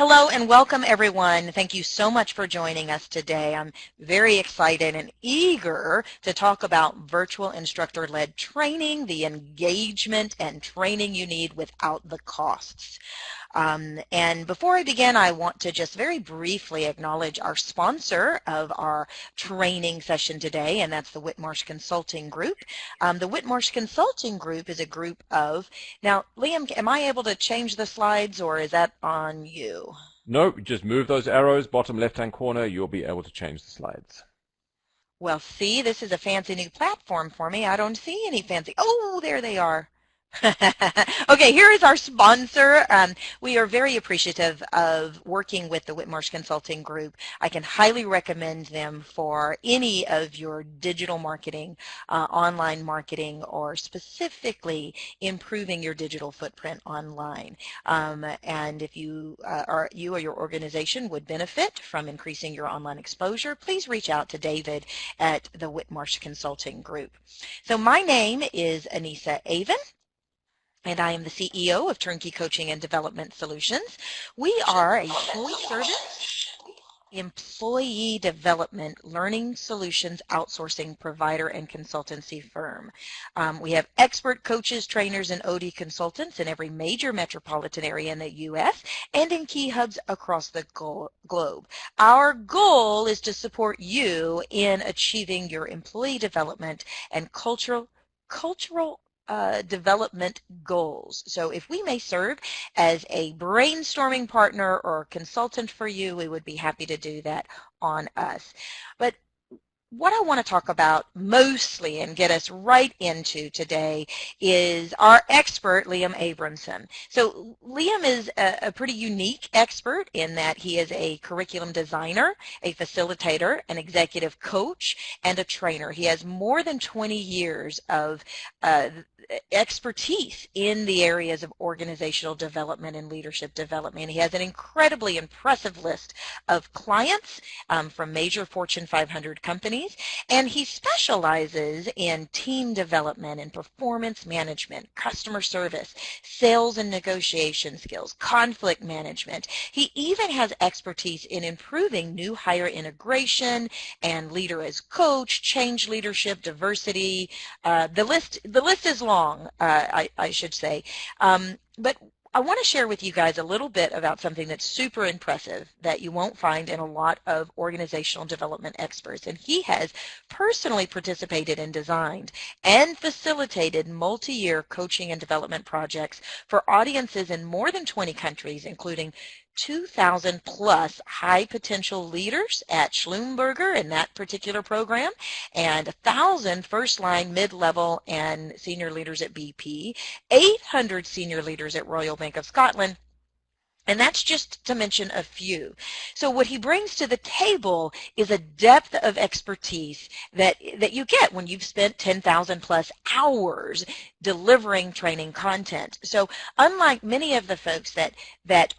Hello and welcome everyone. Thank you so much for joining us today. I'm very excited and eager to talk about virtual instructor-led training, the engagement and training you need without the costs. And before I begin, I want to just very briefly acknowledge our sponsor of our training session today, and that's the Whitmarsh Consulting Group. The Whitmarsh Consulting Group is a group of, now Liam, am I able to change the slides or is that on you? No, just move those arrows, bottom left-hand corner, you'll be able to change the slides. Well, see, this is a fancy new platform for me. I don't see any fancy, oh, there they are. Okay, here is our sponsor. We are very appreciative of working with the Whitmarsh Consulting Group. I can highly recommend them for any of your digital marketing, online marketing, or specifically improving your digital footprint online. And if you or your organization would benefit from increasing your online exposure, please reach out to David at the Whitmarsh Consulting Group. So my name is Anissa Avon, and I am the CEO of Turnkey Coaching and Development Solutions. We are a full-service employee development learning solutions outsourcing provider and consultancy firm. We have expert coaches, trainers, and OD consultants in every major metropolitan area in the U.S. and in key hubs across the globe. Our goal is to support you in achieving your employee development and cultural development goals. So if we may serve as a brainstorming partner or consultant for you, we would be happy to do that on us. But what I want to talk about mostly and get us right into today is our expert, Liam Abramson. So Liam is a pretty unique expert in that he is a curriculum designer, a facilitator, an executive coach, and a trainer. He has more than 20 years of expertise in the areas of organizational development and leadership development. He has an incredibly impressive list of clients from major Fortune 500 companies, and he specializes in team development and performance management, customer service, sales and negotiation skills, conflict management. He even has expertise in improving new hire integration and leader as coach, change leadership, diversity. The list is long, I should say. But I want to share with you guys a little bit about something that's super impressive that you won't find in a lot of organizational development experts. And he has personally participated and designed and facilitated multi-year coaching and development projects for audiences in more than 20 countries, including 2,000 plus high potential leaders at Schlumberger in that particular program, and 1,000 first line, mid-level, and senior leaders at BP, 800 senior leaders at Royal Bank of Scotland. And that's just to mention a few. So what he brings to the table is a depth of expertise that you get when you've spent 10,000 plus hours delivering training content. So unlike many of the folks that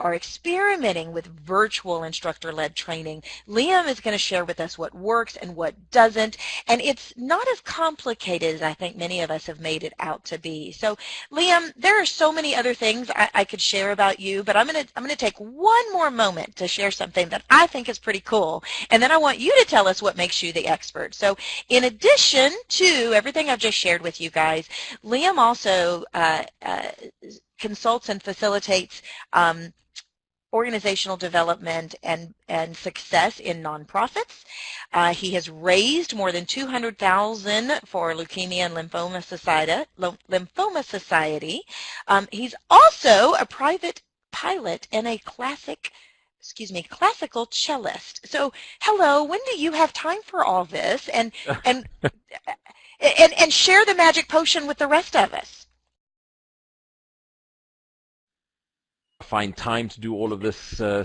are experimenting with virtual instructor-led training, Liam is going to share with us what works and what doesn't. And it's not as complicated as I think many of us have made it out to be. So Liam, there are so many other things I could share about you, but I'm going to take one more moment to share something that I think is pretty cool, and then I want you to tell us what makes you the expert. So in addition to everything I've just shared with you guys, Liam also consults and facilitates organizational development and success in nonprofits. He has raised more than $200,000 for Leukemia and Lymphoma Society. He's also a private pilot and a classical cellist. So hello, when do you have time for all this and share the magic potion with the rest of us? Find time to do all of this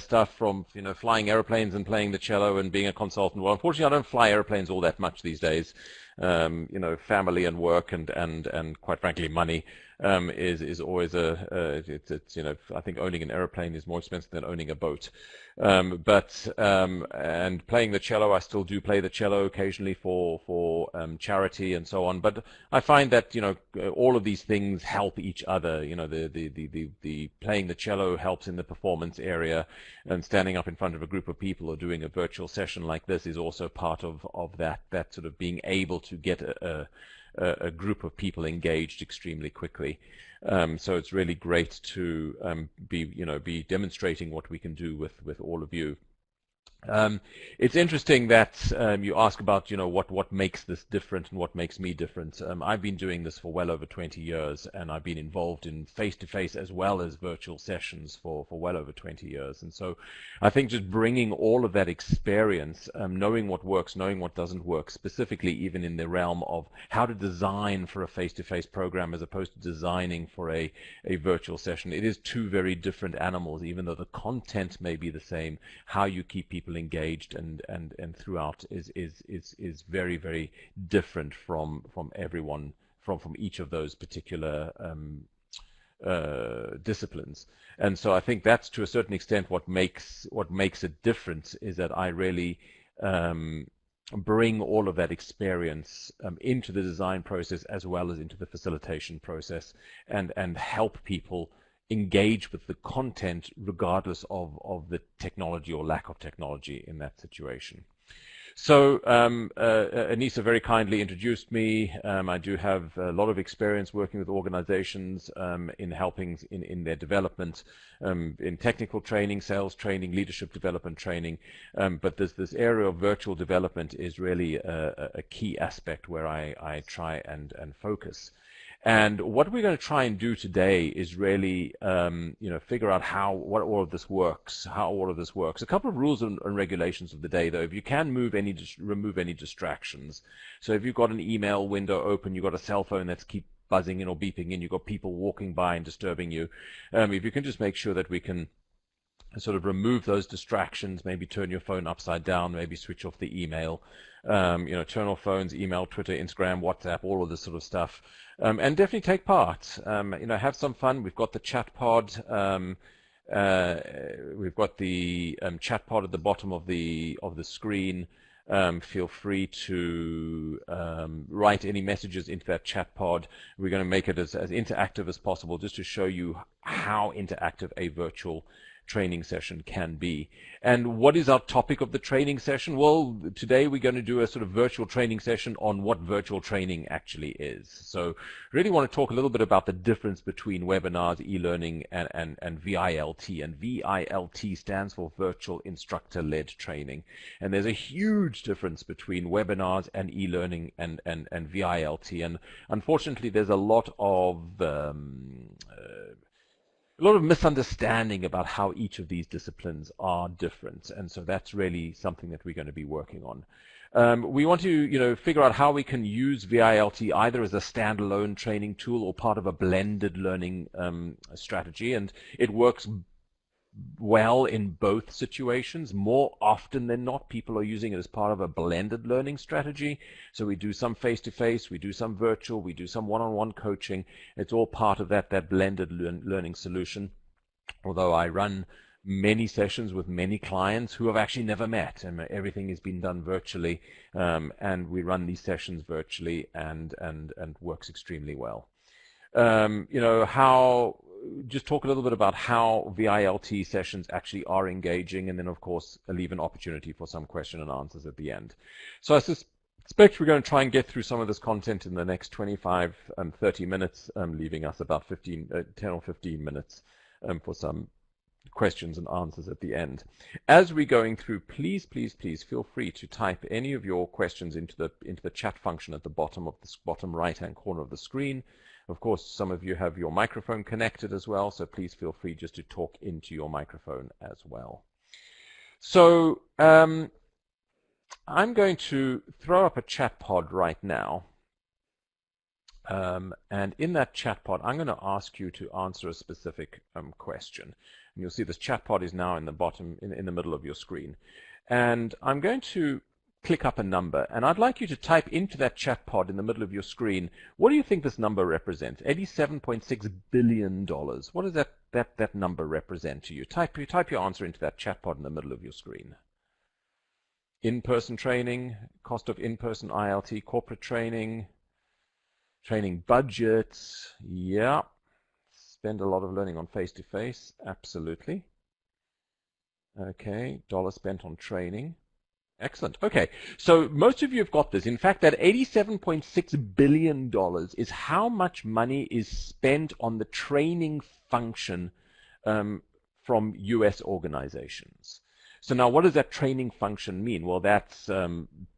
stuff, from flying airplanes and playing the cello and being a consultant. Well, unfortunately, I don't fly airplanes all that much these days. Family and work and quite frankly money is always I think owning an airplane is more expensive than owning a boat. And playing the cello, I still do play the cello occasionally for charity and so on. But I find that, you know, all of these things help each other. You know, the playing the cello helps in the performance area, and standing up in front of a group of people or doing a virtual session like this is also part of that sort of being able to get a group of people engaged extremely quickly. So it's really great to be demonstrating what we can do with all of you. It's interesting that you ask about, you know, what makes this different and what makes me different. I've been doing this for well over 20 years, and I've been involved in face-to-face as well as virtual sessions for well over 20 years. And so I think just bringing all of that experience, knowing what works, knowing what doesn't work, specifically even in the realm of how to design for a face-to-face program as opposed to designing for a virtual session. It is two very different animals, even though the content may be the same. How you keep people engaged and throughout is very, very different from everyone, from each of those particular disciplines. And so I think that's to a certain extent what makes it different, is that I really bring all of that experience into the design process as well as into the facilitation process, and help people engage with the content regardless of the technology or lack of technology in that situation. So Anissa very kindly introduced me. I do have a lot of experience working with organizations in helping in their development, in technical training, sales training, leadership development training. But this area of virtual development is really a key aspect where I try and focus. And what we're going to try and do today is really, figure out what all of this works, A couple of rules and regulations of the day, though. If you can remove any distractions. So if you've got an email window open, you've got a cell phone that's keep buzzing in or beeping in, you've got people walking by and disturbing you. If you can just make sure that we can sort of remove those distractions, maybe turn your phone upside down, maybe switch off the email, turn off phones, email, Twitter, Instagram, WhatsApp, all of this sort of stuff. And definitely take part. Have some fun. We've got the chat pod. We've got the chat pod at the bottom of the screen. Feel free to write any messages into that chat pod. We're going to make it as interactive as possible, just to show you how interactive a virtual training session can be. And what is our topic of the training session? Well, today we're going to do a sort of virtual training session on what virtual training actually is. So really want to talk a little bit about the difference between webinars, e-learning, and VILT. And VILT stands for Virtual Instructor Led Training. And there's a huge difference between webinars and e-learning and VILT. And unfortunately, there's a lot of misunderstanding about how each of these disciplines are different, and so that's really something that we're going to be working on. We want to, figure out how we can use VILT either as a standalone training tool or part of a blended learning strategy, and it works well in both situations. More often than not, people are using it as part of a blended learning strategy. So we do some face-to-face, we do some virtual, we do some one-on-one coaching. It's all part of that blended learning solution. Although I run many sessions with many clients who have actually never met, and everything has been done virtually, and we run these sessions virtually, and works extremely well. Just talk a little bit about how VILT sessions actually are engaging, and then of course leave an opportunity for some question and answers at the end. So I suspect we're going to try and get through some of this content in the next 25 and 30 minutes, leaving us about 10 or 15 minutes for some questions and answers at the end. As we're going through, please feel free to type any of your questions into the chat function at the bottom right-hand corner of the screen. Of course, some of you have your microphone connected as well, so please feel free just to talk into your microphone as well. So I'm going to throw up a chat pod right now. And in that chat pod, I'm going to ask you to answer a specific question. And you'll see this chat pod is now in the middle of your screen. And I'm going to click up a number, and I'd like you to type into that chat pod in the middle of your screen, what do you think this number represents? $87.6 billion. What does that that number represent to you? Type your answer into that chat pod in the middle of your screen. In-person training, cost of in-person ILT, corporate training, training budgets, yeah. Spend a lot of learning on face-to-face, absolutely. Okay, dollar spent on training. Excellent. Okay, so most of you have got this. In fact, that $87.6 billion is how much money is spent on the training function from US organizations. So now what does that training function mean? Well, that's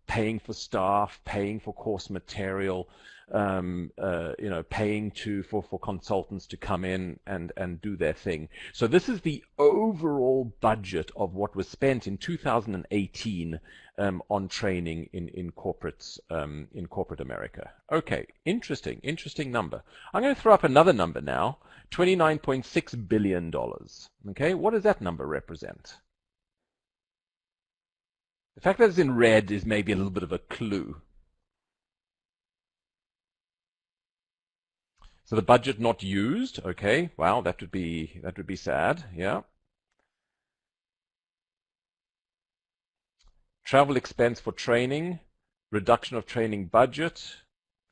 paying for staff, paying for course material, paying for consultants to come in and do their thing. So this is the overall budget of what was spent in 2018 on training in corporate America. Okay, interesting number. I'm going to throw up another number now, $29.6 billion. Okay, what does that number represent? The fact that it's in red is maybe a little bit of a clue. So the budget not used, okay, wow, that would be sad, yeah. Travel expense for training, reduction of training budget,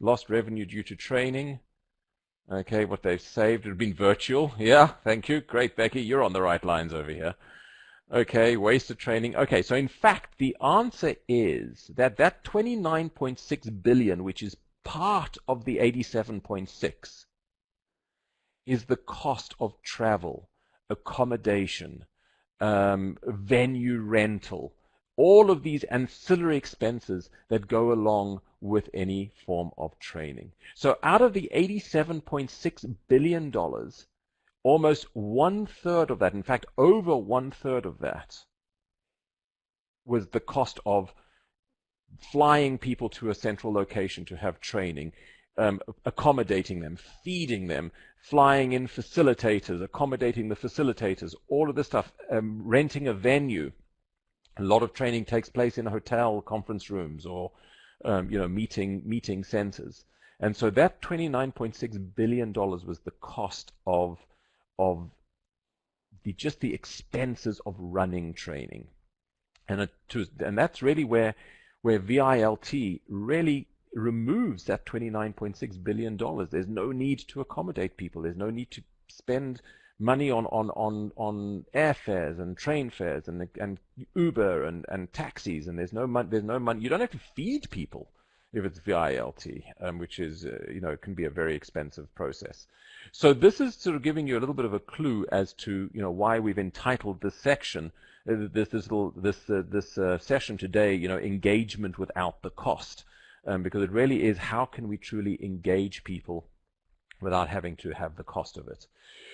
lost revenue due to training. Okay, what they've saved would have been virtual. Yeah, thank you. Great, Becky, you're on the right lines over here. Okay, wasted training. Okay, so in fact, the answer is that 29.6 billion, which is part of the 87.6, is the cost of travel, accommodation, venue rental, all of these ancillary expenses that go along with any form of training. So out of the $87.6 billion, almost 1/3 of that, in fact, over 1/3 of that, was the cost of flying people to a central location to have training, accommodating them, feeding them, flying in facilitators, accommodating the facilitators, all of this stuff, renting a venue. A lot of training takes place in hotel conference rooms or meeting centers. And so that $29.6 billion was the cost of just the expenses of running training. And that's really where VILT really removes that $29.6 billion. There's no need to accommodate people. There's no need to spend money on airfares and train fares and Uber and taxis, and there's no money. You don't have to feed people if it's VILT, which is can be a very expensive process. So this is sort of giving you a little bit of a clue as to why we've entitled this section, this session today, engagement without the cost, because it really is how can we truly engage people without having to have the cost of it.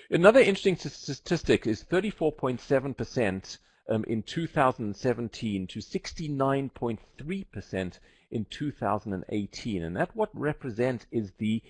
Another interesting statistic is 34.7% in 2017 to 69.3% in 2018, and that what represents is the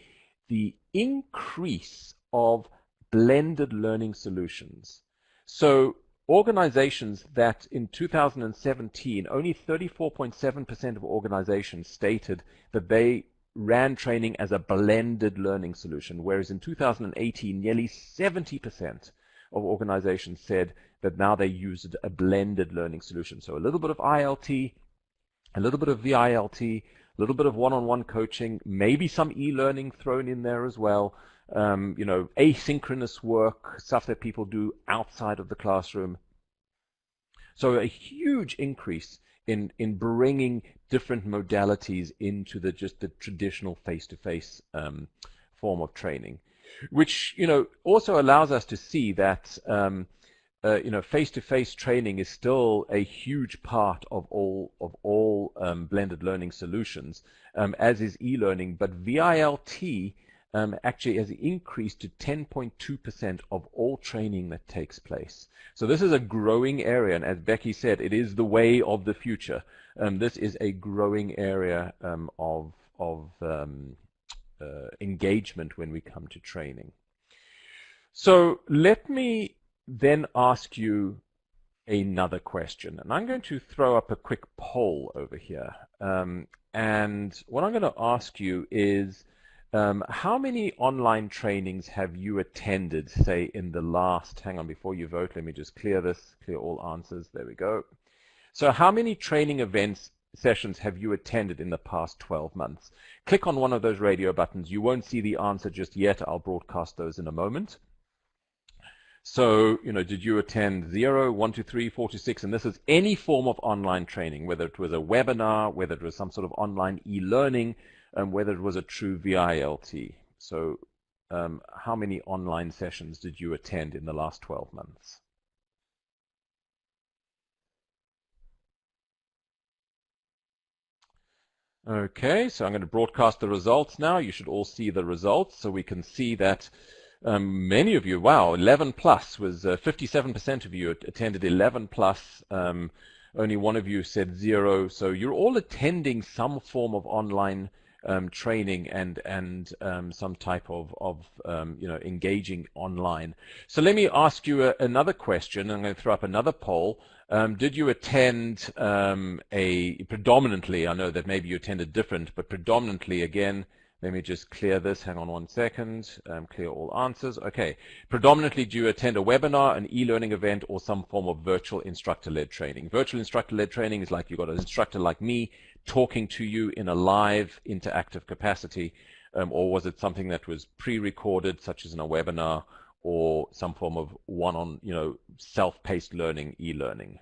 increase of blended learning solutions. So organizations that in 2017, only 34.7% of organizations stated that they ran training as a blended learning solution, whereas in 2018, nearly 70% of organizations said that now they used a blended learning solution. So a little bit of ILT, a little bit of VILT, a little bit of one-on-one coaching, maybe some e-learning thrown in there as well, asynchronous work, stuff that people do outside of the classroom. So a huge increase in bringing different modalities into just the traditional face-to-face form of training, which also allows us to see that face-to-face training is still a huge part of all blended learning solutions, as is e-learning, but VILT actually has increased to 10.2% of all training that takes place. So this is a growing area, and as Becky said, it is the way of the future. This is a growing area of engagement when we come to training. So let me then ask you another question, and I'm going to throw up a quick poll over here. And what I'm going to ask you is, How many online trainings have you attended, say, in the last, hang on, before you vote, let me just clear this, clear all answers, there we go. So how many training events, sessions have you attended in the past 12 months? Click on one of those radio buttons. You won't see the answer just yet. I'll broadcast those in a moment. So, did you attend 0, 1 to 3, 4 to 6? And this is any form of online training, whether it was a webinar, whether it was some sort of online e-learning, whether it was a true VILT. So how many online sessions did you attend in the last 12 months? Okay, so I'm going to broadcast the results now. You should all see the results, so we can see that many of you, wow, 11 plus was 57% of you attended 11 plus. Only one of you said 0. So you're all attending some form of online training and some type of engaging online. So let me ask you another question. I'm going to throw up another poll. Did you attend predominantly, I know that maybe you attended different, but predominantly, again, let me just clear this. Hang on one second. Clear all answers. Okay. Predominantly, do you attend a webinar, an e-learning event, or some form of virtual instructor-led training? Virtual instructor-led training is like you've got an instructor like me talking to you in a live interactive capacity, or was it something that was pre-recorded, such as in a webinar, or some form of self-paced learning, e-learning?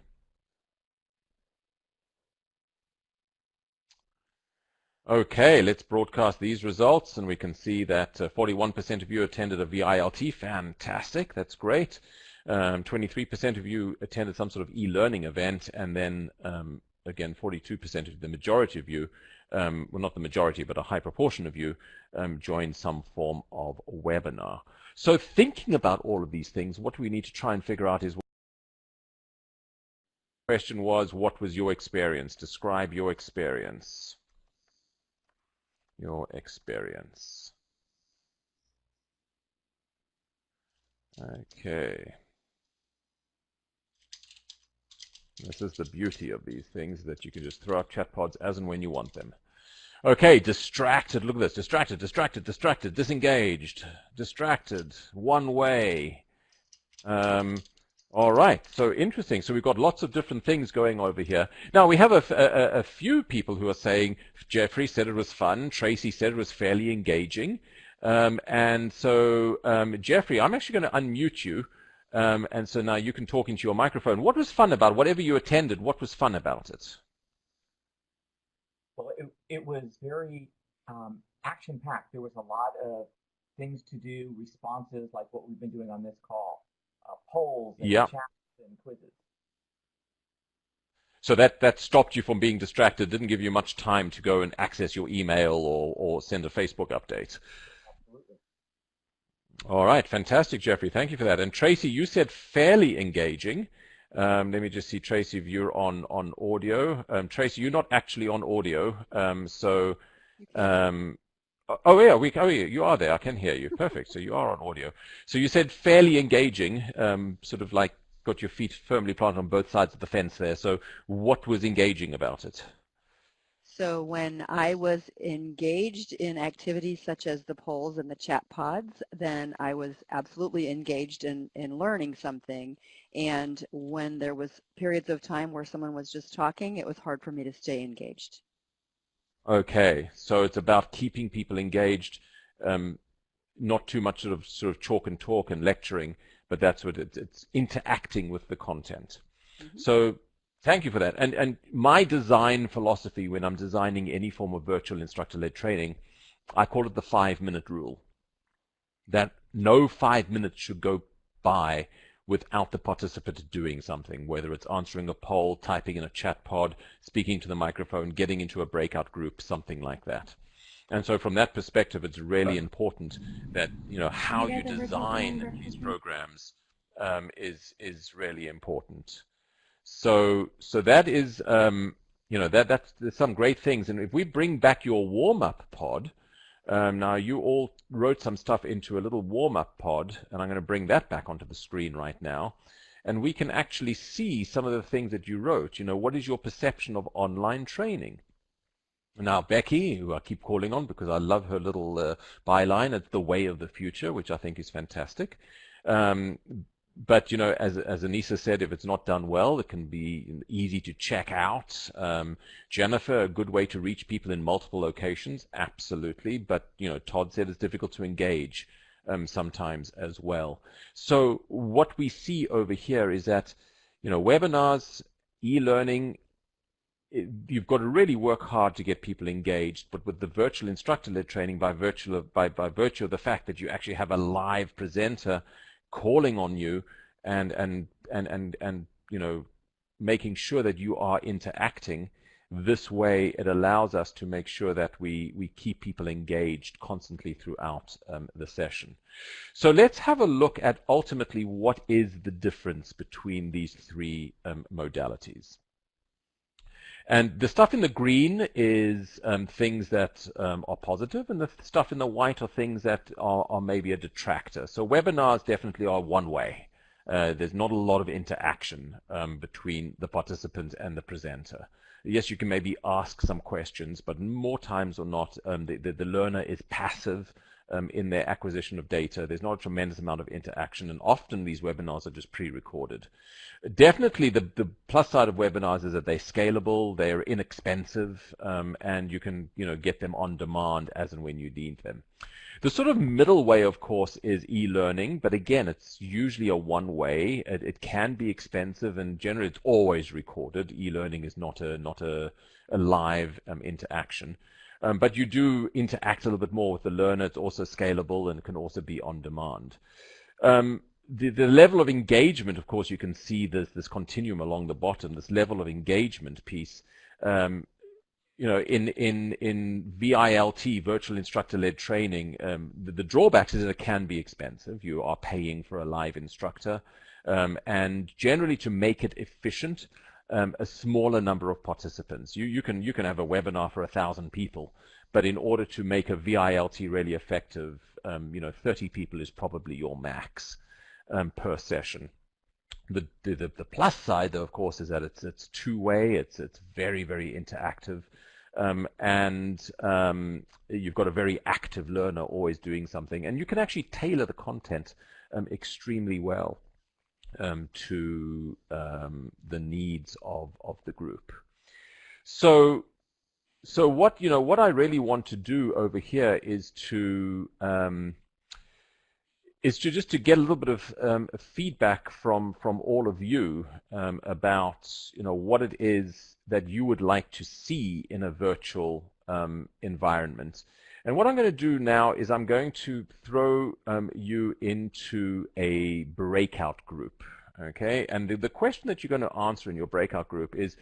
Okay, let's broadcast these results, and we can see that 41% of you attended a VILT. Fantastic, that's great. 23% of you attended some sort of e-learning event, and then again, 42% of the majority of you, well, not the majority, but a high proportion of you, joined some form of webinar. So thinking about all of these things, what we need to try and figure out is, the question was, what was your experience? Describe your experience. Your experience. Okay. This is the beauty of these things, that you can just throw up chat pods as and when you want them. Okay, distracted. Look at this. Distracted, distracted, distracted, disengaged, distracted, one way. All right, so interesting. So we've got lots of different things going over here. Now, we have a few people who are saying, Jeffrey said it was fun, Tracy said it was fairly engaging. And so, Jeffrey, I'm actually going to unmute you. And so now you can talk into your microphone. What was fun about whatever you attended? What was fun about it? Well, it was very action-packed. There was a lot of things to do, responses like what we've been doing on this call, polls and chats and quizzes. So that stopped you from being distracted, didn't give you much time to go and access your email or send a Facebook update. Absolutely. All right, fantastic, Jeffrey. Thank you for that. And Tracy, you said fairly engaging. Let me just see, Tracy, if you're on audio. Tracy, you're not actually on audio. Oh yeah, you are there. I can hear you. Perfect. So you are on audio. So you said fairly engaging, sort of like got your feet firmly planted on both sides of the fence there. So what was engaging about it? So when I was engaged in activities such as the polls and the chat pods, then I was absolutely engaged in learning something. And when there was periods of time where someone was just talking, it was hard for me to stay engaged. Okay, so it's about keeping people engaged, not too much sort of chalk and talk and lecturing, but that's what it's interacting with the content. Mm-hmm. So thank you for that. And my design philosophy when I'm designing any form of virtual instructor-led training, I call it the 5-minute rule. That no 5 minutes should go by without the participant doing something, whether it's answering a poll, typing in a chat pod, speaking to the microphone, getting into a breakout group, something like that. And so from that perspective, it's really important that, how you design these programs is really important. So that is, that's some great things. And if we bring back your warm-up pod, now you all wrote some stuff into a little warm-up pod, and I'm going to bring that back onto the screen right now. And we can actually see some of the things that you wrote. What is your perception of online training? Now, Becky, who I keep calling on because I love her little byline, it's the way of the future, which I think is fantastic. But, you know, as Anissa said, if it's not done well, it can be easy to check out. Jennifer, a good way to reach people in multiple locations, absolutely. But, you know, Todd said it's difficult to engage sometimes as well. So what we see over here is that, you know, webinars, e-learning, you've got to really work hard to get people engaged, but with the virtual instructor-led training, by virtue of the fact that you actually have a live presenter calling on you and you know, making sure that you are interacting, this way it allows us to make sure that we keep people engaged constantly throughout the session. So let's have a look at ultimately what is the difference between these three modalities. And the stuff in the green is things that are positive, and the stuff in the white are things that are maybe a detractor. So webinars definitely are one way. There's not a lot of interaction between the participant and the presenter. Yes, you can maybe ask some questions, but more times or not, the learner is passive in their acquisition of data. There's not a tremendous amount of interaction, and often these webinars are just pre-recorded. Definitely the plus side of webinars is that they're scalable, they're inexpensive, and you can, you know, get them on demand as and when you need them. The sort of middle way, of course, is e-learning, but again, it's usually a one-way. It can be expensive, and generally it's always recorded. E-learning is not a live interaction. But you do interact a little bit more with the learner. It's also scalable and can also be on demand. The level of engagement, of course, you can see this continuum along the bottom, this level of engagement piece. You know, in VILT, virtual instructor-led training, the drawbacks is that it can be expensive. You are paying for a live instructor, and generally to make it efficient, a smaller number of participants. You can have a webinar for 1,000 people, but in order to make a VILT really effective, you know, 30 people is probably your max per session. The plus side, though, of course, is that it's two-way. It's very, very interactive, and you've got a very active learner always doing something, and you can actually tailor the content extremely well to the needs of the group. So what I really want to do over here is to just to get a little bit of feedback from all of you about, you know, what it is that you would like to see in a virtual environment. And what I'm going to do now is I'm going to throw you into a breakout group, okay? And the question that you're going to answer in your breakout group is,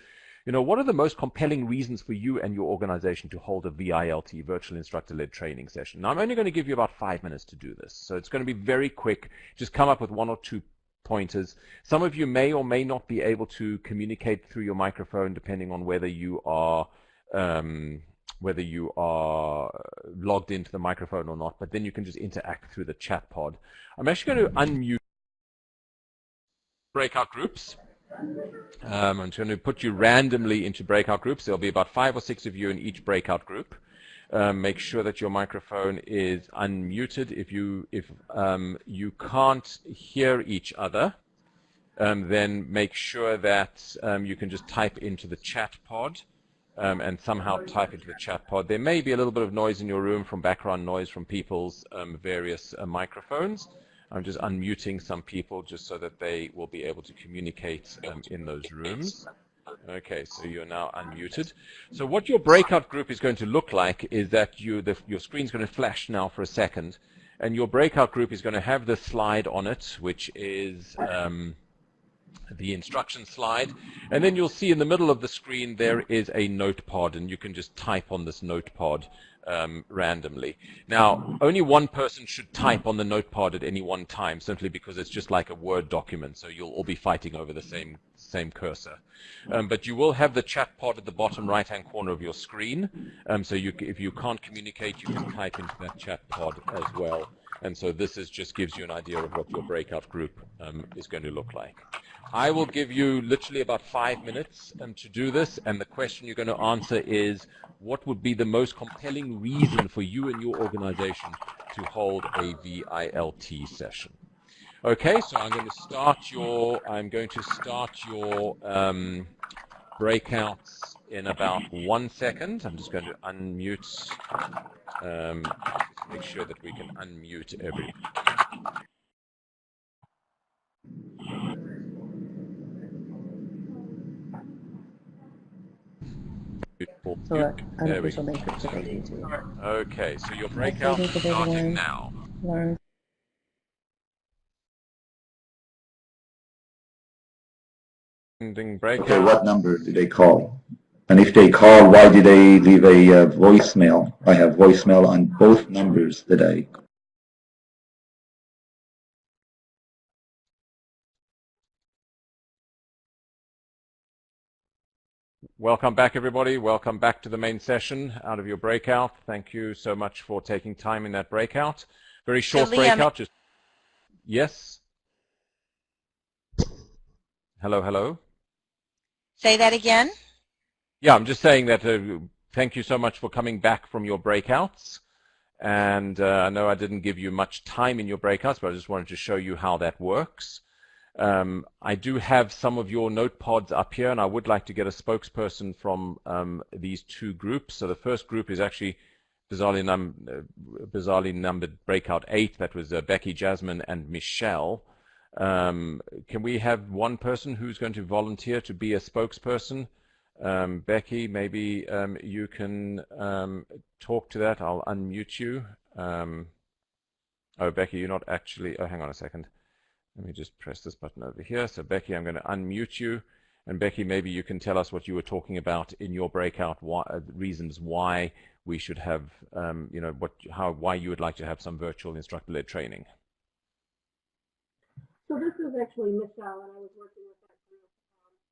you know, what are the most compelling reasons for you and your organization to hold a VILT, virtual instructor-led training session? Now, I'm only going to give you about 5 minutes to do this, so it's going to be very quick. Just come up with 1 or 2 pointers. Some of you may or may not be able to communicate through your microphone, depending on whether you are logged into the microphone or not, but then you can just interact through the chat pod. I'm actually going to unmute breakout groups. I'm just going to put you randomly into breakout groups. There'll be about 5 or 6 of you in each breakout group. Make sure that your microphone is unmuted. If you can't hear each other, then make sure that you can just type into the chat pod and somehow type into the chat pod. There may be a little bit of noise in your room from background noise from people's various microphones. I'm just unmuting some people just so that they will be able to communicate in those rooms. Okay, so you're now unmuted. So what your breakout group is going to look like is that your screen's going to flash now for a second, and your breakout group is going to have this slide on it, which is the instruction slide, and then you'll see in the middle of the screen there is a notepad, and you can just type on this notepad randomly. Now, only one person should type on the notepad at any one time, simply because it's just like a Word document, so you'll all be fighting over the same cursor. But you will have the chat pod at the bottom right-hand corner of your screen, so if you can't communicate, you can type into that chat pod as well. And so this just gives you an idea of what your breakout group is going to look like. I will give you literally about 5 minutes to do this, and the question you're going to answer is, what would be the most compelling reason for you and your organization to hold a VILT session? Okay, so I'm going to start your breakouts in about 1 second. I'm just going to unmute, make sure that we can unmute everybody. Select unofficial matrix if I need to. Okay, so your breakout is starting now. Learn. Okay, what number do they call? And if they call, why do they leave a voicemail? I have voicemail on both numbers today. Welcome back, everybody. Welcome back to the main session out of your breakout. Thank you so much for taking time in that breakout. Very short breakout. Just yes. Hello, hello. Say that again. Yeah, I'm just saying that thank you so much for coming back from your breakouts. And I know I didn't give you much time in your breakouts, but I just wanted to show you how that works. I do have some of your notepods up here, and I would like to get a spokesperson from these two groups. So the first group is actually bizarrely numbered breakout 8. That was Becky, Jasmine, and Michelle. Can we have one person who's going to volunteer to be a spokesperson? Becky, maybe you can talk to that. I'll unmute you. Oh, Becky, you're not actually... Oh, hang on a second. Let me just press this button over here. So, Becky, I'm going to unmute you. And, Becky, maybe you can tell us what you were talking about in your breakout, reasons why we should have, you know, why you would like to have some virtual instructor-led training. So this is actually Michelle, and I was working with that group.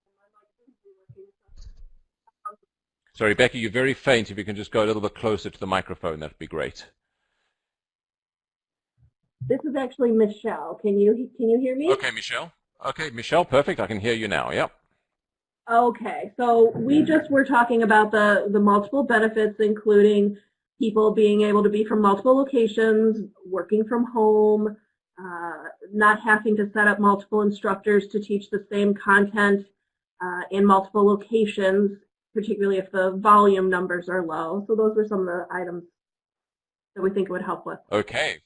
And my mic seems to be working. Sorry, Becky, you're very faint. If you can just go a little bit closer to the microphone, that'd be great. This is actually Michelle. Can you hear me? Okay, Michelle. Okay, Michelle, perfect. I can hear you now. Yep. Okay, so we just were talking about the multiple benefits, including people being able to be from multiple locations, working from home, not having to set up multiple instructors to teach the same content in multiple locations, particularly if the volume numbers are low. So those were some of the items that we think it would help with. Okay.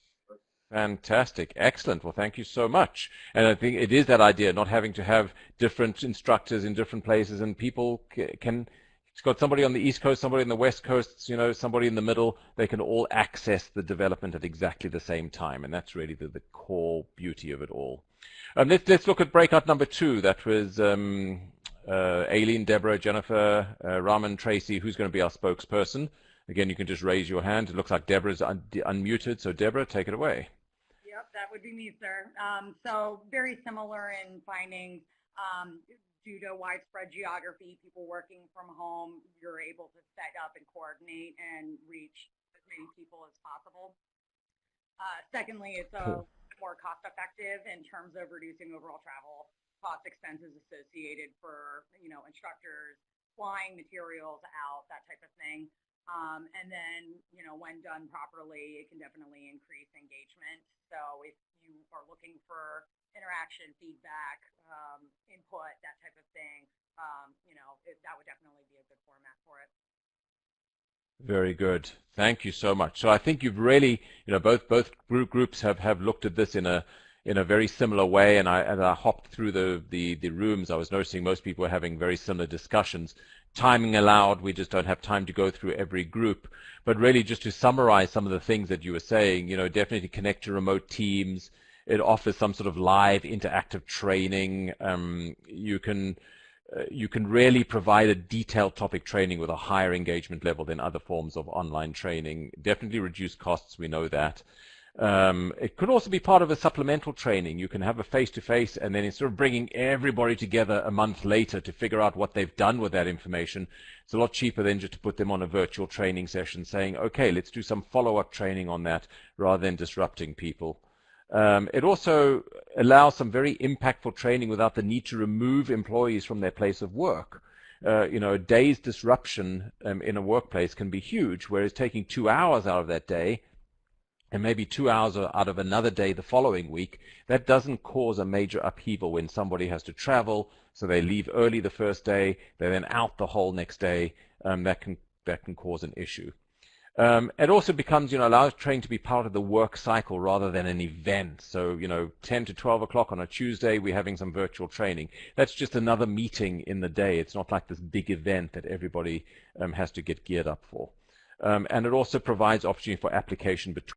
Fantastic. Excellent. Well, thank you so much. And I think it is that idea, not having to have different instructors in different places, and people can, it's got somebody on the East Coast, somebody on the West Coast, you know, somebody in the middle, they can all access the development at exactly the same time. And that's really the core beauty of it all. Let's look at breakout number 2. That was Aileen, Deborah, Jennifer, Raman, Tracy. Who's going to be our spokesperson? Again, you can just raise your hand. It looks like Deborah's unmuted. So Deborah, take it away. Yep, that would be me, sir. So very similar in findings. Due to widespread geography, people working from home, you're able to set up and coordinate and reach as many people as possible. Secondly, it's more cost effective in terms of reducing overall travel cost expenses associated for, you know, instructors, flying materials out, that type of thing. And then, you know, when done properly, it can definitely increase engagement. So if you are looking for interaction, feedback, input, that type of thing, you know, that would definitely be a good format for it. Very good. Thank you so much. So I think you've really, you know, both groups have looked at this in a very similar way. And I hopped through the rooms. I was noticing most people were having very similar discussions. Timing allowed, we just don't have time to go through every group. But really, just to summarize some of the things that you were saying, you know, definitely connect to remote teams. It offers some sort of live interactive training. You can really provide a detailed topic training with a higher engagement level than other forms of online training. Definitely reduce costs, we know that. It could also be part of a supplemental training. You can have a face-to-face, and then instead of bringing everybody together a month later to figure out what they've done with that information, it's a lot cheaper than just to put them on a virtual training session saying, okay, let's do some follow-up training on that rather than disrupting people. It also allows some very impactful training without the need to remove employees from their place of work. You know, a day's disruption in a workplace can be huge, whereas taking 2 hours out of that day and maybe 2 hours out of another day the following week, that doesn't cause a major upheaval when somebody has to travel, so they leave early the first day, they're then out the whole next day. That can cause an issue. It also becomes, you know, allows training to be part of the work cycle rather than an event. So, you know, 10 to 12 o'clock on a Tuesday, we're having some virtual training. That's just another meeting in the day. It's not like this big event that everybody has to get geared up for. And it also provides opportunity for application between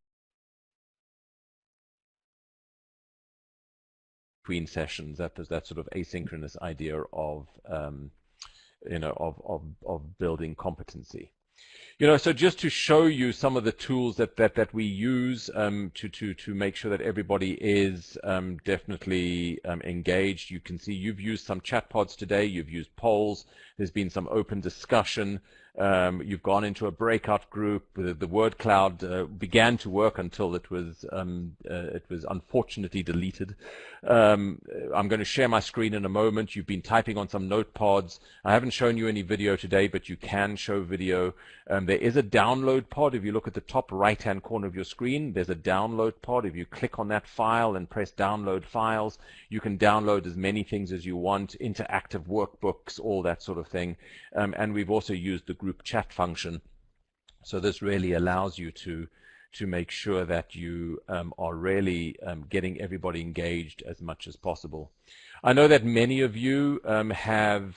sessions. That sort of asynchronous idea of, you know, of building competency. You know, so just to show you some of the tools that we use to make sure that everybody is definitely engaged. You can see you've used some chat pods today, you've used polls, there's been some open discussion, you've gone into a breakout group. The word cloud began to work until it was unfortunately deleted. I'm going to share my screen in a moment. You've been typing on some notepads. I haven't shown you any video today, but you can show video. There is a download pod. If you look at the top right-hand corner of your screen, there's a download pod. If you click on that file and press download files, you can download as many things as you want, interactive workbooks, all that sort of thing. And we've also used the group chat function. So this really allows you to make sure that you are really getting everybody engaged as much as possible. I know that many of you have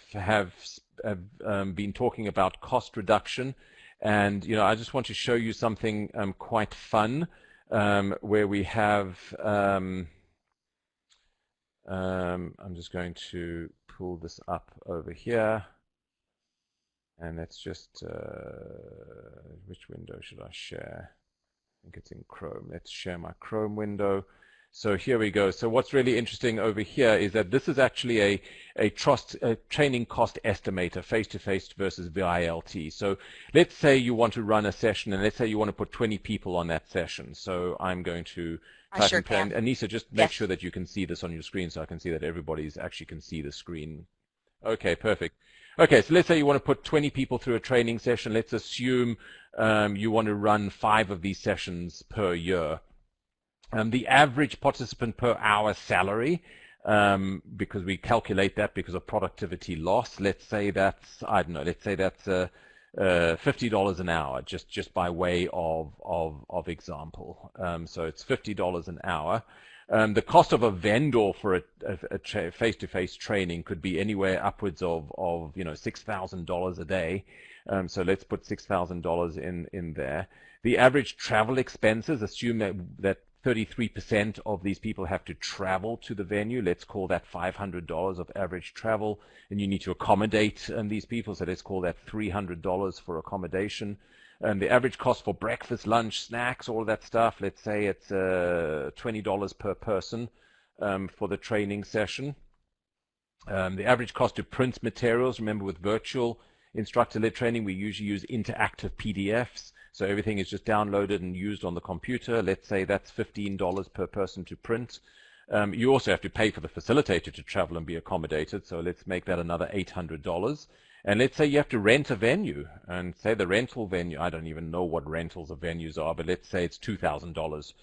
been talking about cost reduction, and you know, I just want to show you something quite fun where we have. I'm just going to pull this up over here. And let's just, which window should I share? I think it's in Chrome. Let's share my Chrome window. So here we go. So what's really interesting over here is that this is actually a training cost estimator, face-to-face versus VILT. So let's say you want to run a session, and let's say you want to put 20 people on that session. So I'm going to type in plan. Anissa, just make sure that you can see this on your screen so I can see that everybody actually can see the screen. Okay, perfect. Okay, so let's say you want to put 20 people through a training session. Let's assume you want to run 5 of these sessions per year. The average participant per hour salary, because we calculate that because of productivity loss, let's say that's, I don't know, let's say that's $50 an hour, just by way of example. So it's $50 an hour. The cost of a vendor for a face-to-face training could be anywhere upwards of you know, $6,000 a day. So let's put $6,000 in there. The average travel expenses, assume that 33% of these people have to travel to the venue. Let's call that $500 of average travel, and you need to accommodate these people, so let's call that $300 for accommodation. The average cost for breakfast, lunch, snacks, all that stuff, let's say it's $20 per person for the training session. The average cost to print materials, remember with virtual instructor-led training, we usually use interactive PDFs. So everything is just downloaded and used on the computer. Let's say that's $15 per person to print. You also have to pay for the facilitator to travel and be accommodated. So let's make that another $800. And let's say you have to rent a venue, and say the rental venue, I don't even know what rentals of venues are, but let's say it's $2,000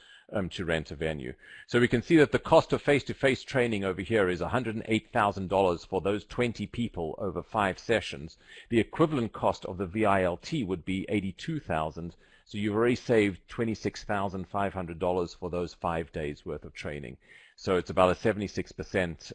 to rent a venue. So we can see that the cost of face-to-face training over here is $108,000 for those 20 people over 5 sessions. The equivalent cost of the VILT would be $82,000. So you've already saved $26,500 for those 5 days worth of training. So it's about a 76%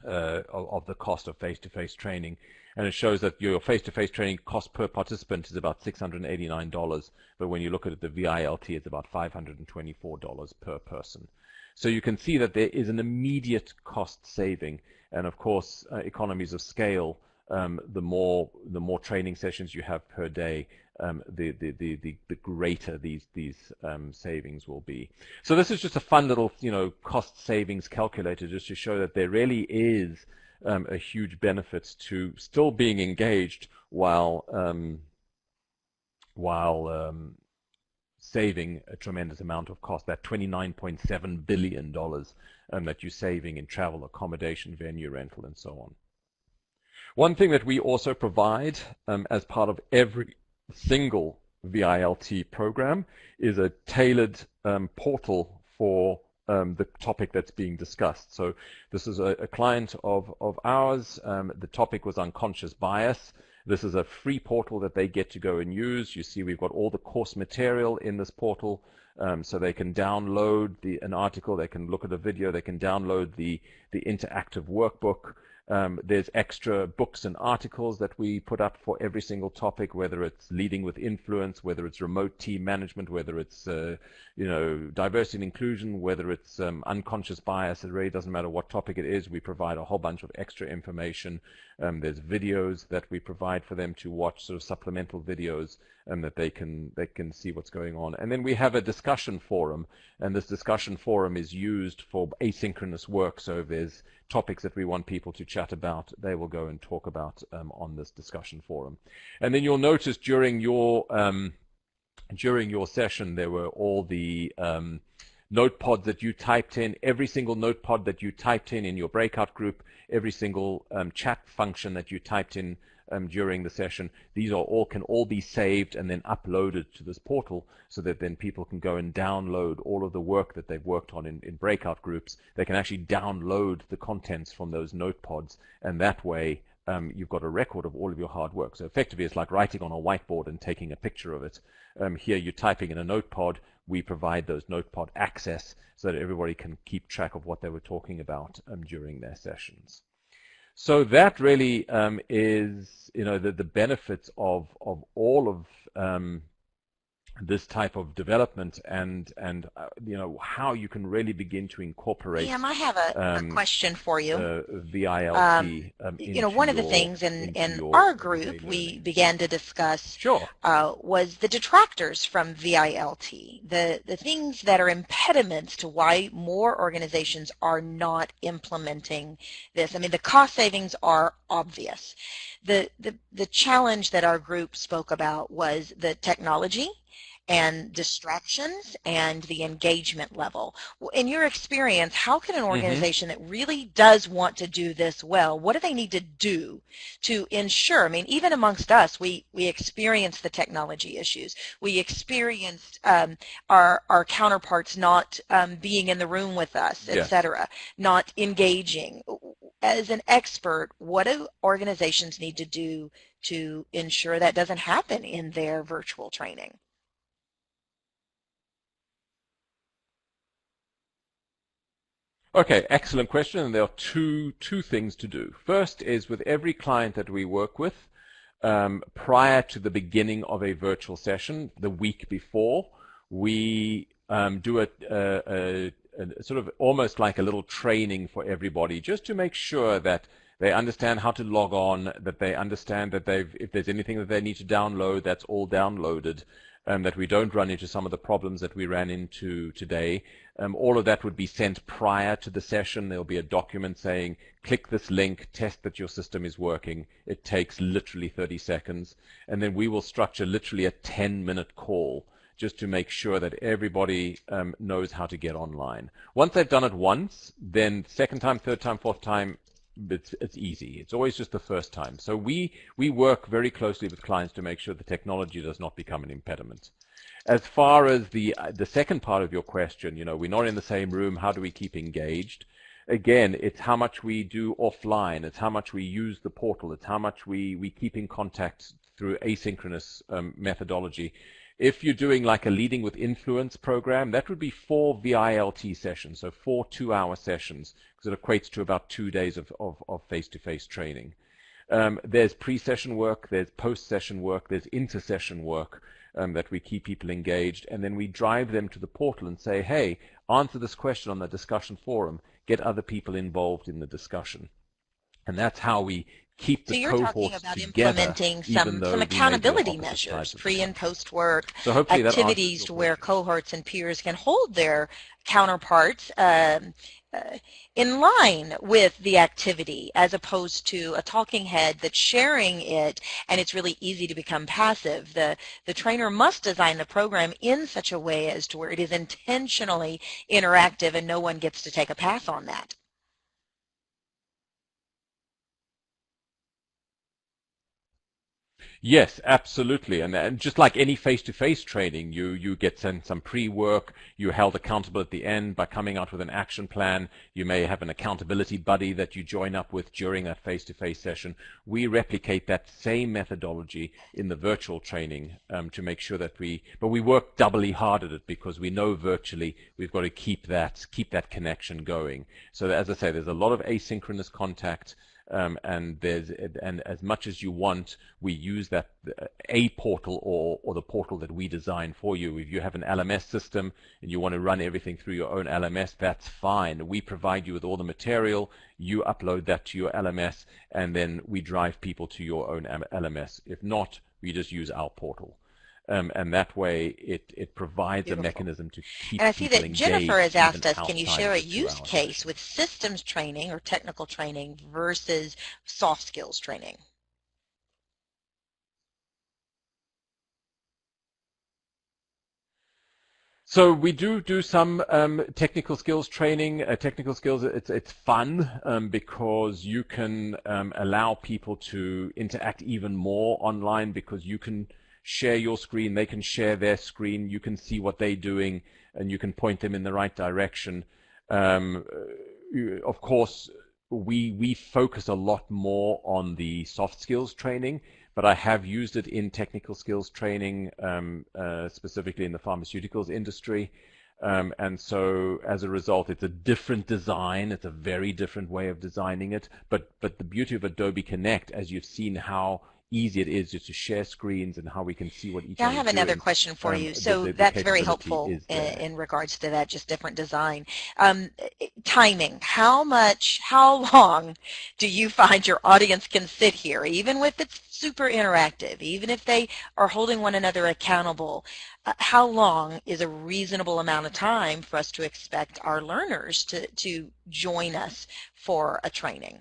of the cost of face-to-face training. And it shows that your face-to-face training cost per participant is about $689, but when you look at the VILT, it's about $524 per person. So you can see that there is an immediate cost saving, and of course, economies of scale the more training sessions you have per day, the greater these savings will be. So this is just a fun little cost savings calculator, just to show that there really is a huge benefit to still being engaged while saving a tremendous amount of cost. That $29.7 billion that you're saving in travel, accommodation, venue rental, and so on. One thing that we also provide as part of every single VILT program is a tailored portal for the topic that's being discussed. So this is a client of ours. The topic was unconscious bias. This is a free portal that they get to go and use. You see we've got all the course material in this portal, so they can download an article, they can look at a video, they can download the interactive workbook. There's extra books and articles that we put up for every single topic, whether it's leading with influence, whether it's remote team management, whether it's diversity and inclusion, whether it's unconscious bias. It really doesn't matter what topic it is. We provide a whole bunch of extra information. There's videos that we provide for them to watch, sort of supplemental videos, that they can see what's going on. And then we have a discussion forum, and this discussion forum is used for asynchronous work. So if there's topics that we want people to chat about, they will go and talk about on this discussion forum. And then you'll notice during your session there were all the notepods that you typed in, every single notepod that you typed in your breakout group, every single chat function that you typed in during the session. These can all be saved and then uploaded to this portal, so that then people can go and download all of the work that they've worked on in breakout groups. They can actually download the contents from those notepods, and that way you've got a record of all of your hard work. So effectively it's like writing on a whiteboard and taking a picture of it. Here you're typing in a notepod. We provide those notepod access so that everybody can keep track of what they were talking about during their sessions. So that really is the benefits of all of this type of development, and how you can really begin to incorporate. I have a question for you. VILT. One of the things in our group we began to discuss was the detractors from VILT, the things that are impediments to why more organizations are not implementing this. I mean, the cost savings are obvious. The challenge that our group spoke about was the technology and distractions and the engagement level. In your experience, how can an organization that really does want to do this well, what do they need to do to ensure? I mean, even amongst us, we experience the technology issues. We experienced our counterparts not being in the room with us, etc., not engaging. As an expert, what do organizations need to do to ensure that doesn't happen in their virtual training? Okay, excellent question, and there are two things to do. First is, with every client that we work with, prior to the beginning of a virtual session, the week before, we do a sort of almost like a little training for everybody, just to make sure that they understand how to log on, that they understand that if there's anything that they need to download, that's all downloaded, that we don't run into some of the problems that we ran into today. All of that would be sent prior to the session. There'll be a document saying, click this link, test that your system is working. It takes literally 30 seconds. And then we will structure literally a 10-minute call just to make sure that everybody knows how to get online. Once they've done it once, then second time, third time, fourth time, it's easy. It's always just the first time. So we work very closely with clients to make sure the technology does not become an impediment. As far as the second part of your question, we're not in the same room. How do we keep engaged? Again, it's how much we do offline. It's how much we use the portal. It's how much we keep in contact through asynchronous methodology. If you're doing like a Leading with Influence program, that would be 4 VILT sessions, so 4 2-hour sessions, because it equates to about 2 days of face-to-face training. There's pre-session work, there's post-session work, there's inter-session work that we keep people engaged, and then we drive them to the portal and say, hey, answer this question on the discussion forum, get other people involved in the discussion. And that's how we keep the cohorts together. So you're talking about implementing some accountability measures, pre and post work, so hopefully activities where cohorts and peers can hold their counterparts in line with the activity, as opposed to a talking head that's sharing it and it's really easy to become passive. The trainer must design the program in such a way as to where it is intentionally interactive and no one gets to take a pass on that. Yes, absolutely. And just like any face-to-face training, you get some pre-work, you're held accountable at the end by coming out with an action plan. You may have an accountability buddy that you join up with during a face-to-face session. We replicate that same methodology in the virtual training to make sure that but we work doubly hard at it because we know virtually we've got to keep that connection going. So as I say, there's a lot of asynchronous contact. And as much as you want, we use that a portal or the portal that we design for you. If you have an LMS system and you want to run everything through your own LMS, that's fine. We provide you with all the material. You upload that to your LMS, and then we drive people to your own LMS. If not, we just use our portal. And that way it provides a mechanism to keep people engaged. And I see that Jennifer has asked us, can you share a use case with systems training or technical training versus soft skills training? So we do some technical skills training. Technical skills, it's fun because you can allow people to interact even more online because you can share your screen, they can share their screen, you can see what they're doing, and you can point them in the right direction. Of course, we focus a lot more on the soft skills training, but I have used it in technical skills training, specifically in the pharmaceuticals industry. And so as a result, it's a different design. It's a very different way of designing it. But the beauty of Adobe Connect, as you've seen how easy it is just to share screens and how we can see what each other is doing. I have another question for you. So that's very helpful in regards to that, just different design. Timing. How long do you find your audience can sit here, even if it's super interactive, even if they are holding one another accountable? How long is a reasonable amount of time for us to expect our learners to join us for a training?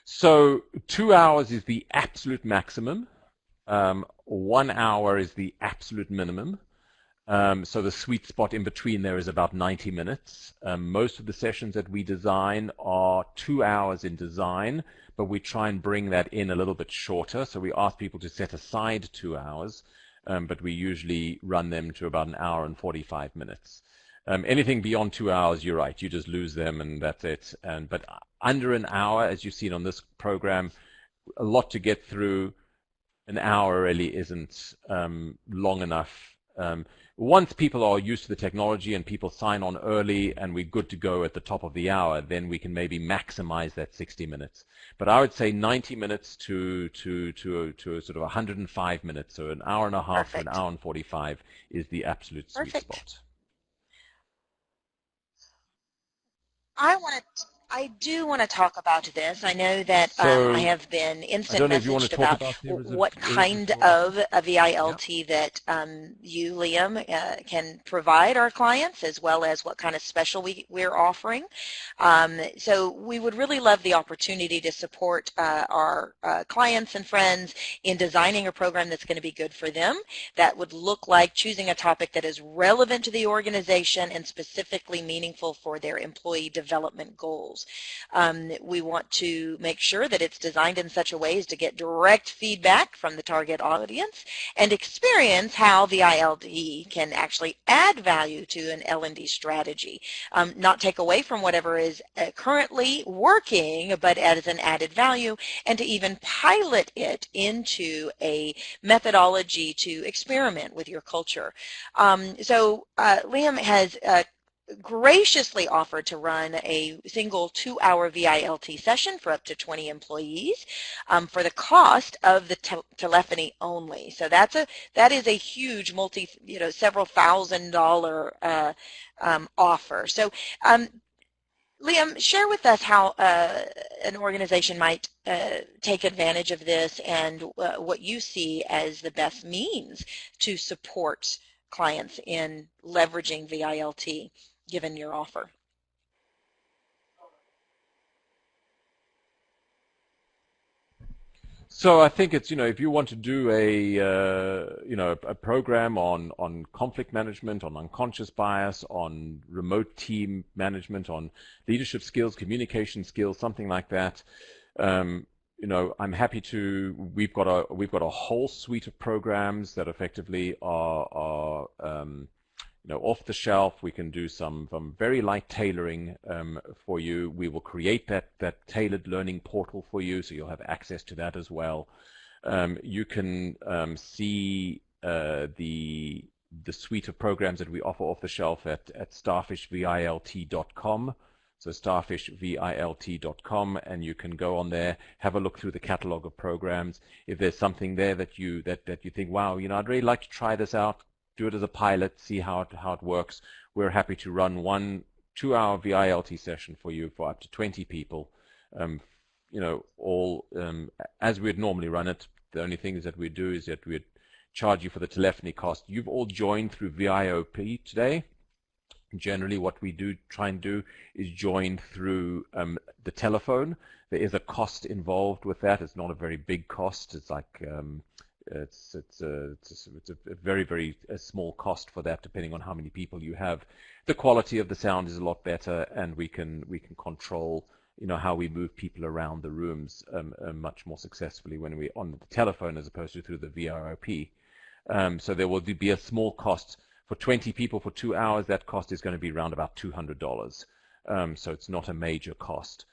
So 2 hours is the absolute maximum. 1 hour is the absolute minimum. So the sweet spot in between there is about 90 minutes. Most of the sessions that we design are 2 hours in design, but we try and bring that in a little bit shorter. So we ask people to set aside 2 hours, but we usually run them to about 1 hour and 45 minutes. Anything beyond 2 hours, you're right, you just lose them and that's it. But under an hour, as you've seen on this program, a lot to get through. An hour really isn't long enough. Once people are used to the technology and people sign on early and we're good to go at the top of the hour, then we can maybe maximize that 60 minutes. But I would say 90 minutes to sort of 105 minutes, so an hour and a half to an hour and 45 is the absolute sweet spot. I do want to talk about this. I know that I have been instant messaged about what kind of a VILT that you, Liam, can provide our clients, as well as what kind of special we're offering. So we would really love the opportunity to support our clients and friends in designing a program that's going to be good for them. That would look like choosing a topic that is relevant to the organization and specifically meaningful for their employee development goals. We want to make sure that it's designed in such a way as to get direct feedback from the target audience and experience how VILD can actually add value to an L&D strategy, not take away from whatever is currently working, but as an added value, and to even pilot it into a methodology to experiment with your culture. So Liam has graciously offered to run a single 2-hour VILT session for up to 20 employees for the cost of the telephony only. So that is a huge several $1,000 offer. So Liam, share with us how an organization might take advantage of this and what you see as the best means to support clients in leveraging VILT, given your offer. So I think it's, if you want to do a program on conflict management, on unconscious bias, on remote team management, on leadership skills, communication skills, something like that, I'm happy to. We've got a whole suite of programs that effectively are off the shelf. We can do some very light tailoring for you. We will create that tailored learning portal for you, so you'll have access to that as well. You can see the suite of programs that we offer off the shelf at starfishvilt.com. So starfishvilt.com, and you can go on there, have a look through the catalog of programs. If there's something there that you think, wow, I'd really like to try this out, do it as a pilot, see how it works. We're happy to run 1 2-hour VILT session for you for up to 20 people. All as we'd normally run it. The only things that we do is that we'd charge you for the telephony cost. You've all joined through VIOP today. Generally, what we try and do is join through the telephone. There is a cost involved with that. It's not a very big cost. It's like it's a very, very small cost for that, depending on how many people you have. The quality of the sound is a lot better, and we can control how we move people around the rooms much more successfully when we're on the telephone as opposed to through the VROP. So there will be a small cost for 20 people for 2 hours. That cost is going to be around about $200. So it's not a major cost.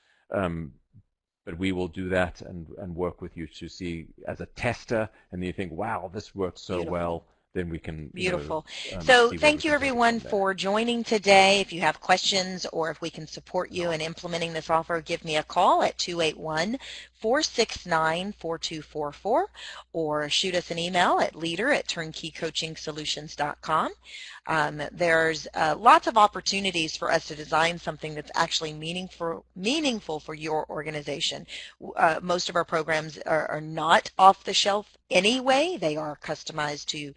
But we will do that and work with you to see as a tester, and you think, wow, this works so well, then we can. Beautiful. So thank you everyone for joining today. If you have questions or if we can support you in implementing this offer, give me a call at 281-469-4244 or shoot us an email at leader@turnkeycoachingsolutions.com. There's lots of opportunities for us to design something that's actually meaningful for your organization. Most of our programs are not off the shelf anyway. They are customized to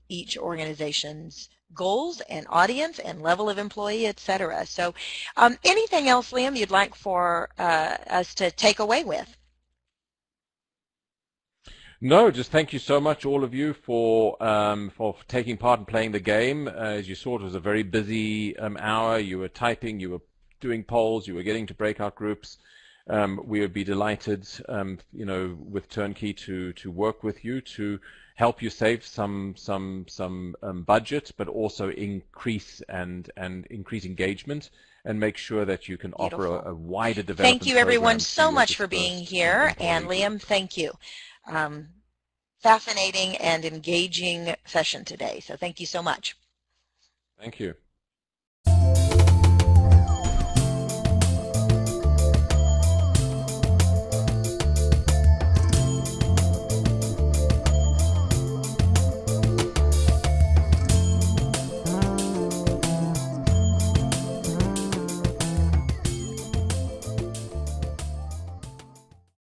each organization's goals and audience and level of employee, etc. So anything else, Liam, you'd like for us to take away with? No, just thank you so much, all of you, for taking part and playing the game. As you saw, it was a very busy hour. You were typing, you were doing polls, you were getting to breakout groups. We would be delighted, with Turnkey to work with you to help you save some budget, but also increase increase engagement and make sure that you can offer a wider development. Thank you, everyone, so much for being here, and Liam, thank you. Fascinating and engaging session today. So thank you so much. Thank you.